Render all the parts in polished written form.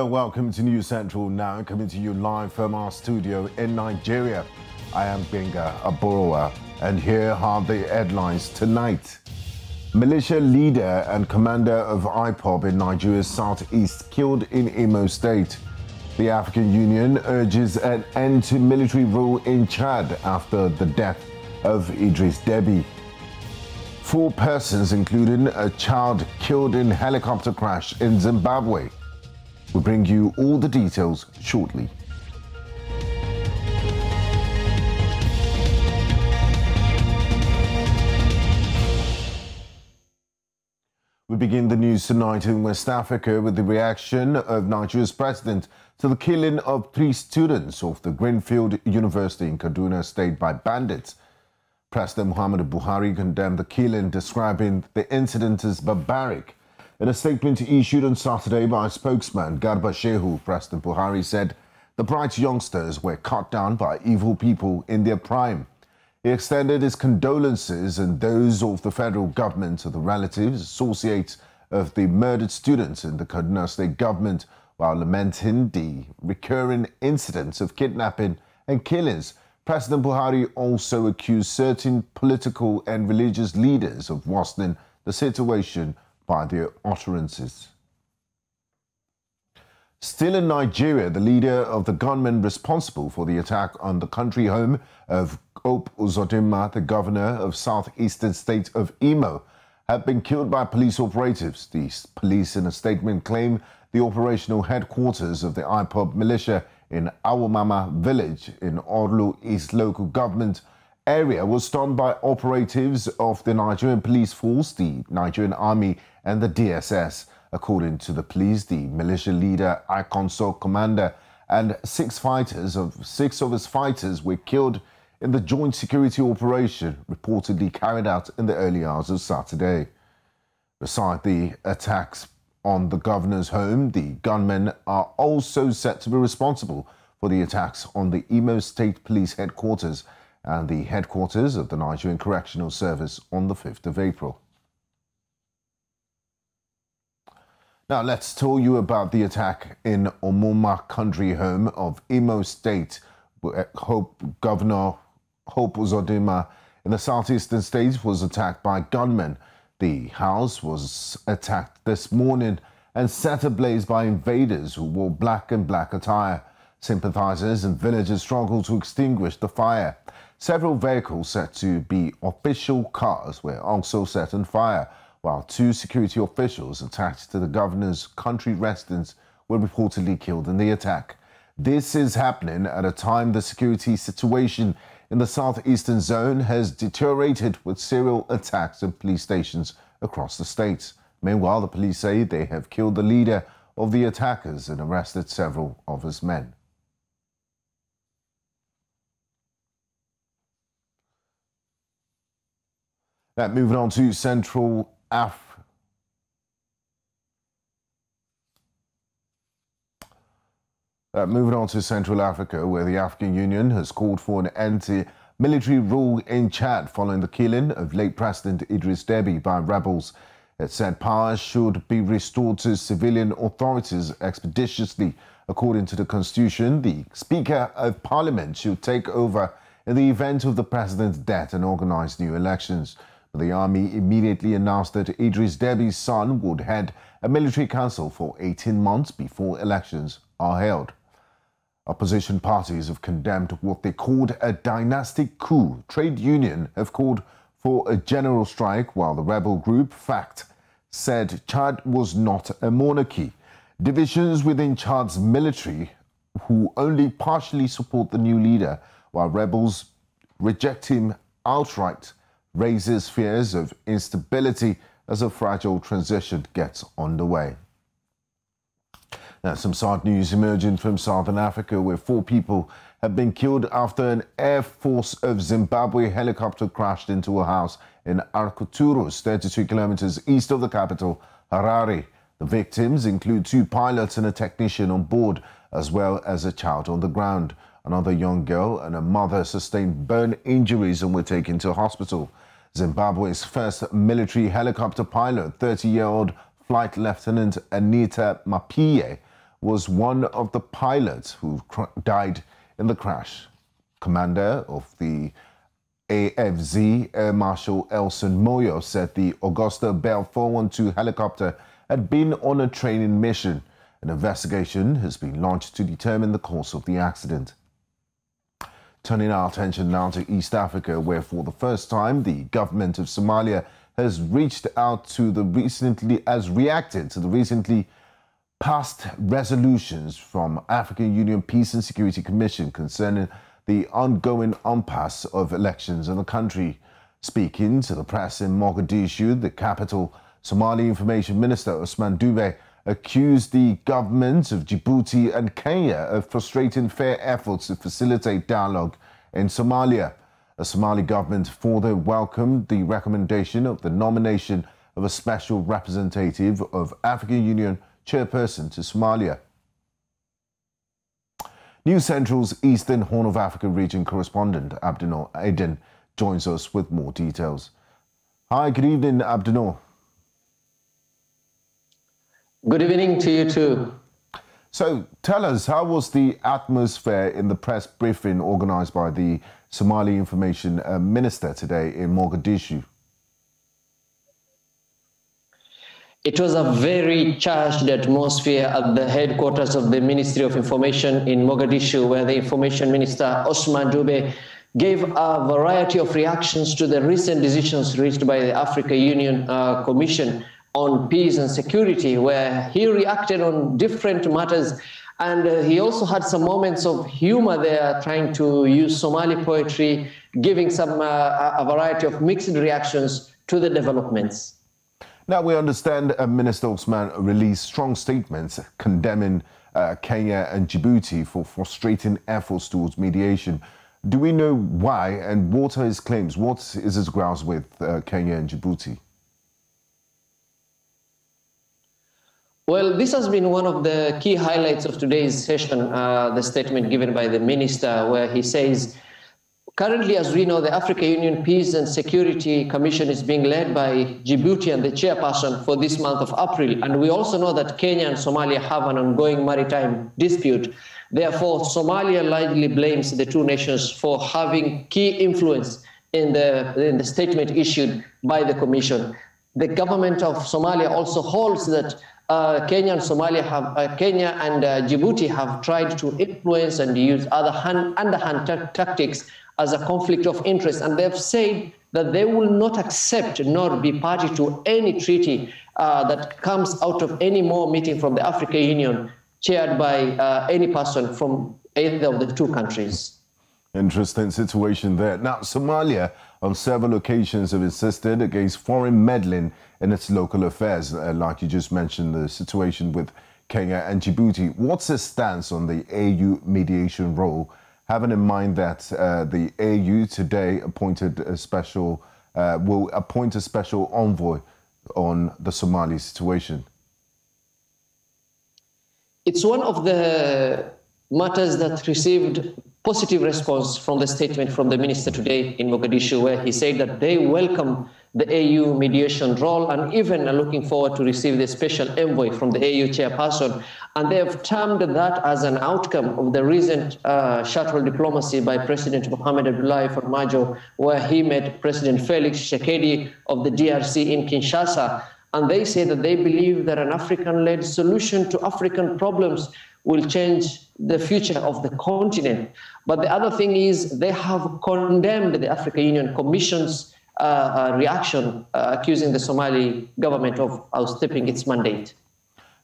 Hello, welcome to News Central now, coming to you live from our studio in Nigeria. I am Benga Aborowa, and here are the headlines tonight. Militia leader and commander of IPOB in Nigeria's southeast killed in Imo State. The African Union urges an end to military rule in Chad after the death of Idris Deby. 4 persons, including a child, killed in helicopter crash in Zimbabwe. We'll bring you all the details shortly. We begin the news tonight in West Africa with the reaction of Nigeria's president to the killing of 3 students of the Greenfield University in Kaduna State by bandits. President Muhammadu Buhari condemned the killing, describing the incident as barbaric. In a statement issued on Saturday by spokesman Garba Shehu, President Buhari said the bright youngsters were cut down by evil people in their prime. He extended his condolences and those of the federal government to the relatives, associates of the murdered students in the Kaduna State government, while lamenting the recurring incidents of kidnapping and killings. President Buhari also accused certain political and religious leaders of worsening the situation by their utterances. Still in Nigeria, the leader of the gunmen responsible for the attack on the country home of Hope Uzodinma, the governor of southeastern state of Imo, have been killed by police operatives. The police, in a statement, claim the operational headquarters of the IPOB militia in Awomama village in Orlu East local government area was stormed by operatives of the Nigerian police force, the Nigerian army and the DSS. According to the police, the militia leader, Iconsol commander, and 6 of his fighters were killed in the joint security operation reportedly carried out in the early hours of Saturday. Beside the attacks on the governor's home, the gunmen are also said to be responsible for the attacks on the Imo State Police headquarters and the headquarters of the Nigerian Correctional Service on the 5th of April. Now let's tell you about the attack in Omoma country home of Imo State. Governor Hope Uzodinma in the southeastern state was attacked by gunmen. The house was attacked this morning and set ablaze by invaders who wore black and black attire. Sympathizers and villagers struggled to extinguish the fire. Several vehicles said to be official cars were also set on fire, while 2 security officials attached to the governor's country residence were reportedly killed in the attack. This is happening at a time the security situation in the southeastern zone has deteriorated with serial attacks at police stations across the state. Meanwhile, the police say they have killed the leader of the attackers and arrested several of his men. Now, moving on to Central Africa. Moving on to Central Africa, where the African Union has called for an end to military rule in Chad following the killing of late President Idris Deby by rebels. It said power should be restored to civilian authorities expeditiously. According to the Constitution, the Speaker of Parliament should take over in the event of the president's death and organize new elections. But the army immediately announced that Idris Deby's son would head a military council for 18 months before elections are held. Opposition parties have condemned what they called a dynastic coup. Trade union have called for a general strike, while the rebel group FACT said Chad was not a monarchy. Divisions within Chad's military, who only partially support the new leader, while rebels reject him outright, raises fears of instability as a fragile transition gets underway. Now, some sad news emerging from Southern Africa, where 4 people have been killed after an Air Force of Zimbabwe helicopter crashed into a house in Arkuturus, 32 kilometers east of the capital, Harare. The victims include 2 pilots and a technician on board, as well as a child on the ground. Another young girl and a mother sustained burn injuries and were taken to hospital. Zimbabwe's first military helicopter pilot, 30-year-old Flight Lieutenant Anita Mapie, was one of the pilots who died in the crash. Commander of the AFZ, Air Marshal Elson Moyo, said the Augusta Bell 412 helicopter had been on a training mission. An investigation has been launched to determine the cause of the accident. Turning our attention now to East Africa, where for the first time the government of Somalia has reacted to the recently passed resolutions from African Union Peace and Security Commission concerning the ongoing impasse of elections in the country. Speaking to the press in Mogadishu, the capital, Somali Information Minister Osman Dube accused the governments of Djibouti and Kenya of frustrating fair efforts to facilitate dialogue in Somalia. The Somali government further welcomed the recommendation of the nomination of a special representative of African Union chairperson to Somalia. News Central's Eastern Horn of Africa region correspondent Abdinor Aiden joins us with more details. Hi, good evening, Abdinor. Good evening to you too. So tell us, how was the atmosphere in the press briefing organized by the Somali Information Minister today in Mogadishu? It was a very charged atmosphere at the headquarters of the Ministry of Information in Mogadishu, where the Information Minister Osman Dube gave a variety of reactions to the recent decisions reached by the African Union Commission on peace and security, where he reacted on different matters. And he also had some moments of humor there, trying to use Somali poetry, giving a variety of mixed reactions to the developments. Now, we understand Minister Osman released strong statements condemning Kenya and Djibouti for frustrating efforts towards mediation. Do we know why, and what are his claims? What is his grounds with Kenya and Djibouti? Well, this has been one of the key highlights of today's session, the statement given by the minister, where he says, currently, as we know, the African Union Peace and Security Commission is being led by Djibouti and the chairperson for this month of April. And we also know that Kenya and Somalia have an ongoing maritime dispute. Therefore, Somalia largely blames the two nations for having key influence in the statement issued by the Commission. The government of Somalia also holds that Kenya and Djibouti have tried to influence and use underhand tactics as a conflict of interest, and they've said that they will not accept nor be party to any treaty that comes out of any more meeting from the African Union chaired by any person from either of the two countries. Interesting situation there. Now, Somalia on several occasions have insisted against foreign meddling in its local affairs, like you just mentioned, the situation with Kenya and Djibouti. What's his stance on the AU mediation role, having in mind that the AU today appointed a special, will appoint a special envoy on the Somali situation? It's one of the matters that received positive response from the statement from the minister today in Mogadishu, where he said that they welcome the AU mediation role and even are looking forward to receive the special envoy from the AU chairperson. And they have termed that as an outcome of the recent shuttle diplomacy by President Mohamed Abdullahi Farmajo, where he met President Felix Tshisekedi of the DRC in Kinshasa. And they say that they believe that an African-led solution to African problems will change the future of the continent. But the other thing is they have condemned the African Union Commission's reaction, accusing the Somali government of outstepping its mandate.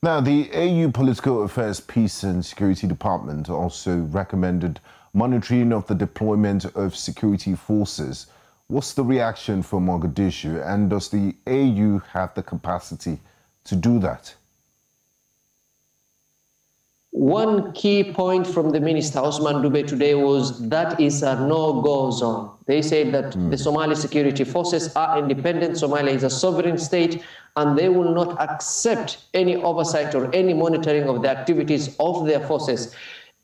Now, the AU Political Affairs Peace and Security Department also recommended monitoring of the deployment of security forces. What's the reaction from Mogadishu, and does the AU have the capacity to do that? One key point from the minister, Osman Dube, today was that is a no-go zone. They said that the Somali security forces are independent. Somalia is a sovereign state, and they will not accept any oversight or any monitoring of the activities of their forces.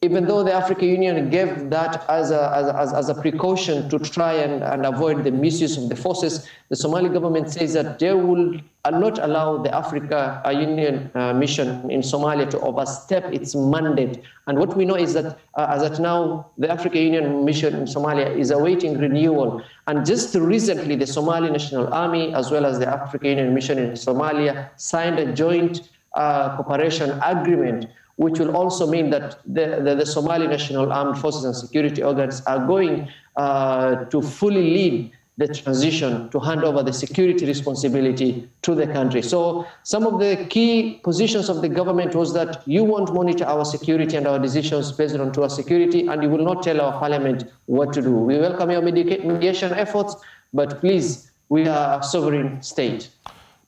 Even though the African Union gave that as a precaution to try and avoid the misuse of the forces, the Somali government says that they will not allow the Africa Union mission in Somalia to overstep its mandate. And what we know is that as at now, the African Union mission in Somalia is awaiting renewal. And just recently, the Somali National Army, as well as the African Union mission in Somalia, signed a joint cooperation agreement, which will also mean that the Somali National Armed Forces and security organs are going to fully lead the transition to hand over the security responsibility to the country. So some of the key positions of the government was that you won't monitor our security and our decisions based on our security, and you will not tell our parliament what to do. We welcome your mediation efforts, but please, we are a sovereign state.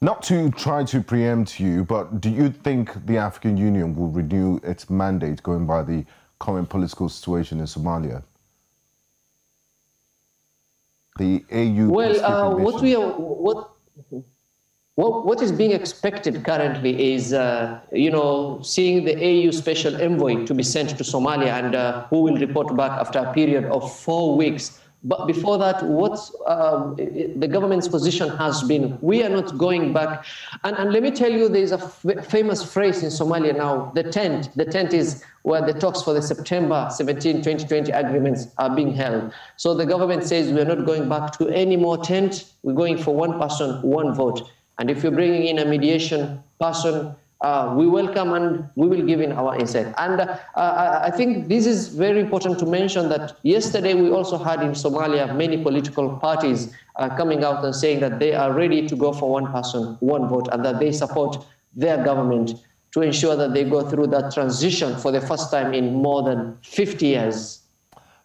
Not to try to preempt you, but do you think the African Union will renew its mandate going by the current political situation in Somalia? The AU. Well, what is being expected currently is, seeing the AU special envoy to be sent to Somalia, and who will report back after a period of 4 weeks. But before that, what the government's position has been, we are not going back. And let me tell you, there's a famous phrase in Somalia now, the tent. The tent is where the talks for the September 17, 2020 agreements are being held. So the government says we're not going back to any more tent. We're going for one person, one vote. And if you're bringing in a mediation person, we welcome and we will give in our insight. And I think this is very important to mention that yesterday we also had in Somalia many political parties coming out and saying that they are ready to go for one person, one vote, and that they support their government to ensure that they go through that transition for the first time in more than 50 years.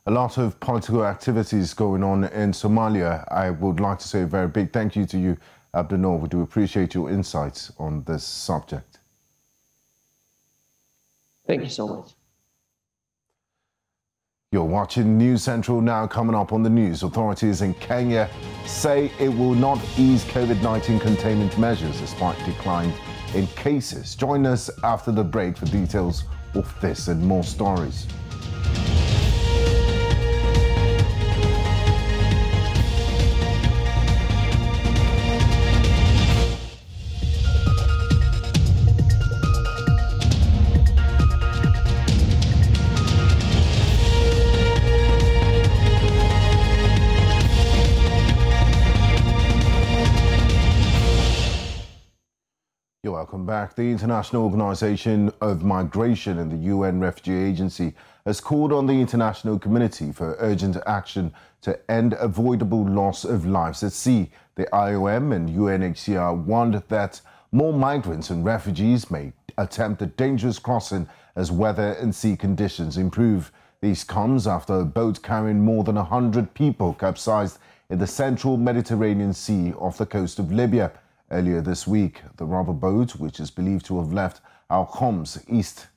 A lot of political activities going on in Somalia. I would like to say a very big thank you to you, Abdul. We do appreciate your insights on this subject. Thank you so much. You're watching News Central now. Coming up on the news, authorities in Kenya say it will not ease COVID-19 containment measures despite decline in cases. Join us after the break for details of this and more stories. Welcome back. The International Organization of Migration and the UN Refugee Agency has called on the international community for urgent action to end avoidable loss of lives at sea. The IOM and UNHCR warned that more migrants and refugees may attempt a dangerous crossing as weather and sea conditions improve. This comes after a boat carrying more than 100 people capsized in the central Mediterranean Sea off the coast of Libya. Earlier this week, the rubber boat, which is believed to have left Al-Khoms east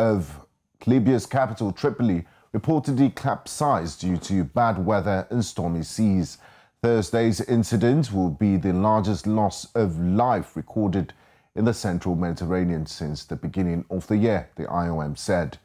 of Libya's capital, Tripoli, reportedly capsized due to bad weather and stormy seas. Thursday's incident will be the largest loss of life recorded in the central Mediterranean since the beginning of the year, the IOM said.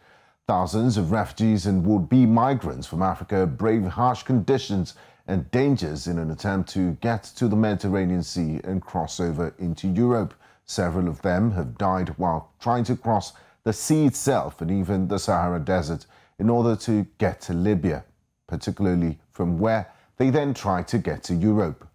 Thousands of refugees and would-be migrants from Africa brave harsh conditions and dangers in an attempt to get to the Mediterranean Sea and cross over into Europe. Several of them have died while trying to cross the sea itself and even the Sahara Desert in order to get to Libya, particularly from where they then try to get to Europe.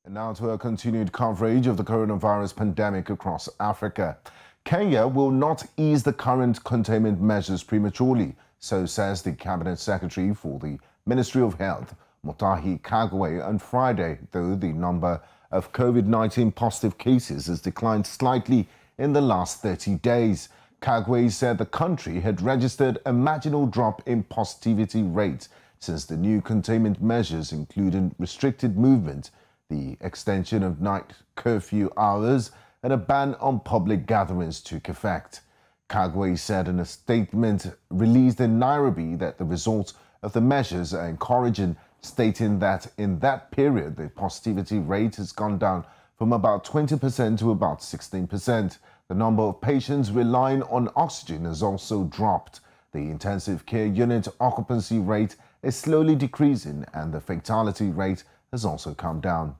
And now to our continued coverage of the coronavirus pandemic across Africa. Kenya will not ease the current containment measures prematurely, so says the Cabinet Secretary for the Ministry of Health, Mutahi Kagwe, on Friday, though the number of COVID-19 positive cases has declined slightly in the last 30 days. Kagwe said the country had registered a marginal drop in positivity rate since the new containment measures, including restricted movement, the extension of night curfew hours, and a ban on public gatherings took effect. Kagwe said in a statement released in Nairobi that the results of the measures are encouraging, stating that in that period, the positivity rate has gone down from about 20% to about 16%. The number of patients relying on oxygen has also dropped. The intensive care unit occupancy rate is slowly decreasing and the fatality rate has also come down.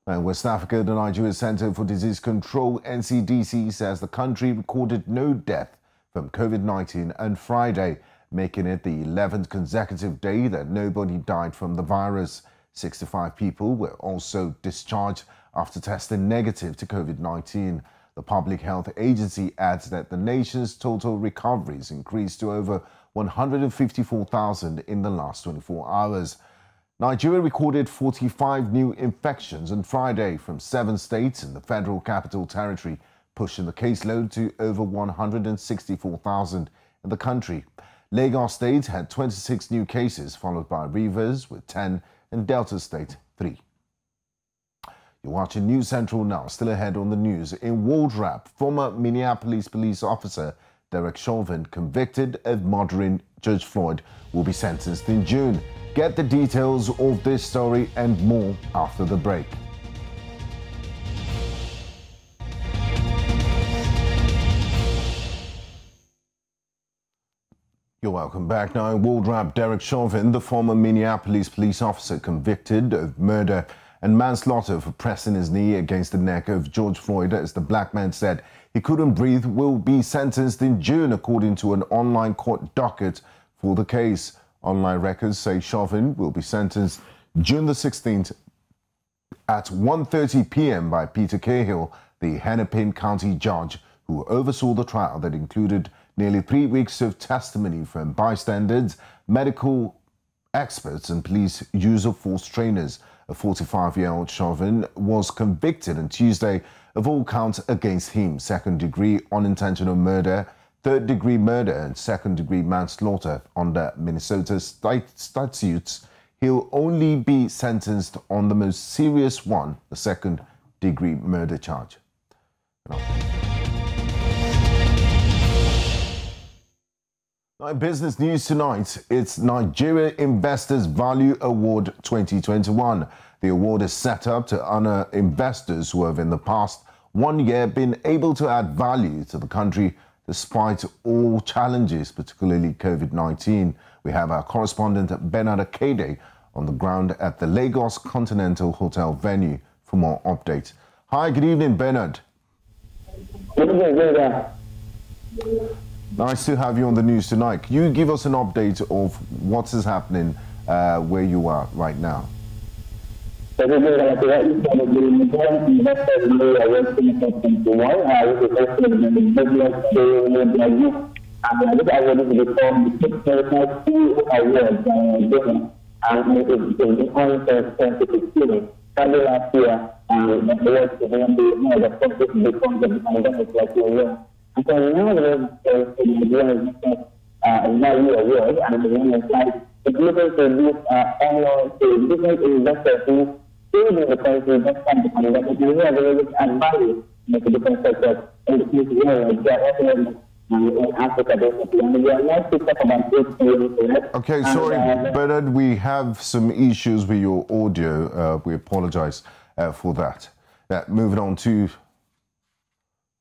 In West Africa, the Nigeria Center for Disease Control, NCDC, says the country recorded no death from COVID-19 on Friday, making it the 11th consecutive day that nobody died from the virus. 65 people were also discharged after testing negative to COVID-19. The Public Health Agency adds that the nation's total recoveries increased to over 154,000 in the last 24 hours. Nigeria recorded 45 new infections on Friday from 7 states in the Federal Capital Territory, pushing the caseload to over 164,000 in the country. Lagos State had 26 new cases, followed by Rivers with 10 and Delta State 3. You're watching News Central now. Still ahead on the news. In world rap, former Minneapolis police officer Derek Chauvin, convicted of murdering George Floyd, will be sentenced in June. Get the details of this story and more after the break. You're welcome back. Now in world rap, Derek Chauvin, the former Minneapolis police officer convicted of murder and manslaughter for pressing his knee against the neck of George Floyd as the black man said he couldn't breathe, will be sentenced in June, according to an online court docket for the case. Online records say Chauvin will be sentenced June the 16th at 1:30 p.m. by Peter Cahill, the Hennepin County judge who oversaw the trial that included nearly 3 weeks of testimony from bystanders, medical experts and police use of force trainers. A 45-year-old Chauvin was convicted on Tuesday of all counts against him: second-degree unintentional murder, third-degree murder and second-degree manslaughter under Minnesota statutes. He'll only be sentenced on the most serious one, the second-degree murder charge. Now, in business news tonight, it's Nigeria Investors Value Award 2021. The award is set up to honor investors who have in the past 1 year been able to add value to the country despite all challenges, particularly COVID-19. We have our correspondent Bernard Akede on the ground at the Lagos Continental Hotel venue for more updates. Hi, good evening, Bernard. Good evening. Nice to have you on the news tonight. Can you give us an update of what is happening where you are right now? And so now the value award, and the one is like it's looking to this annual to different investors who stay in the country just come to come back. And we have a little add value in the different sectors in the future. They are also in Africa basically. And we are not to talk about this. Okay, sorry, Bernard, we have some issues with your audio. We apologize for that. Moving on to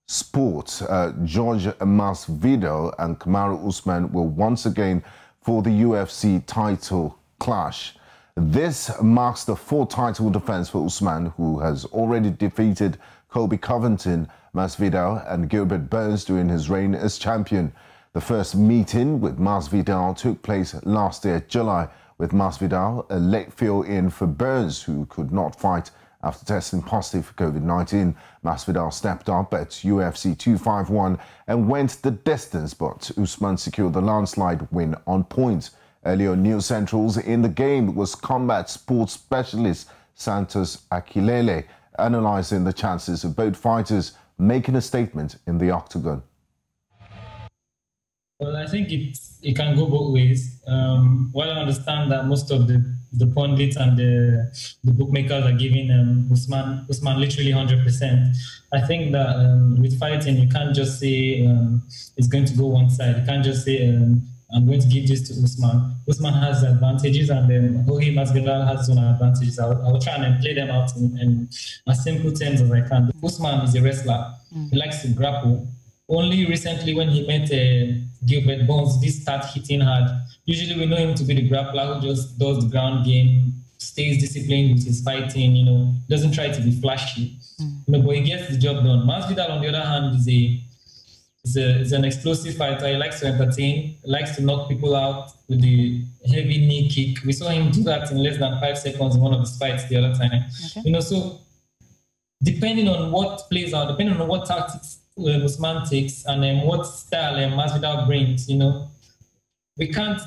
sports, George Masvidal and Kamaru Usman will once again for the UFC title clash. This marks the fourth title defense for Usman, who has already defeated Colby Covington, Masvidal and Gilbert Burns during his reign as champion. The first meeting with Masvidal took place last year, July, with Masvidal a late fill-in for Burns, who could not fight after testing positive for COVID-19. Masvidal stepped up at UFC 251 and went the distance, but Usman secured the landslide win on points. Earlier News Central's In the Game was combat sports specialist Santos Akilele, analysing the chances of both fighters making a statement in the octagon. Well, I think it can go both ways. While I understand that most of the pundits and the bookmakers are giving Usman literally 100%. I think that with fighting, you can't just say it's going to go one side. You can't just say I'm going to give this to Usman. Usman has advantages, and then Jorge Masvidal has his own advantages. I'll try and play them out in as simple terms as I can. Usman is a wrestler. He likes to grapple. Only recently, when he met Gilbert Burns, this start hitting hard. Usually, we know him to be the grappler who just does the ground game, stays disciplined with his fighting. Doesn't try to be flashy. But he gets the job done. Masvidal, on the other hand, is an explosive fighter. He likes to entertain, likes to knock people out with the heavy knee kick. We saw him do that in less than 5 seconds in one of his fights the other time. Okay. So depending on what plays out, depending on what tactics Usman takes and what style Masvidal brings, we can't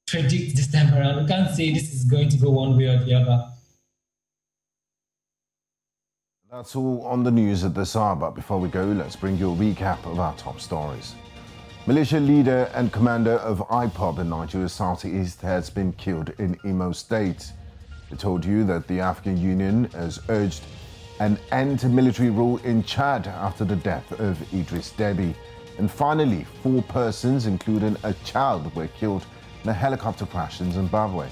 predict this time around. We can't say this is going to go one way or the other. That's all on the news at this hour, but before we go, let's bring you a recap of our top stories. Militia leader and commander of IPOB in Nigeria's southeast has been killed in Imo State. We told you that the African Union has urged an end to military rule in Chad after the death of Idris Deby. And finally, 4 persons, including a child, were killed in a helicopter crash in Zimbabwe.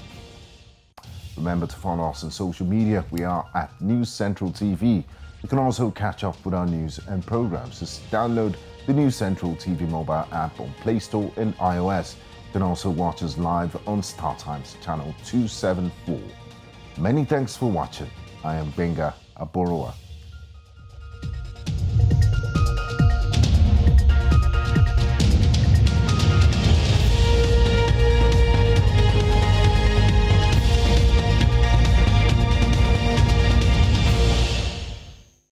Remember to follow us on social media. We are at News Central TV. You can also catch up with our news and programs. Just download the News Central TV mobile app on Play Store and iOS. You can also watch us live on StarTimes channel 274. Many thanks for watching. I am Benga Aboroa.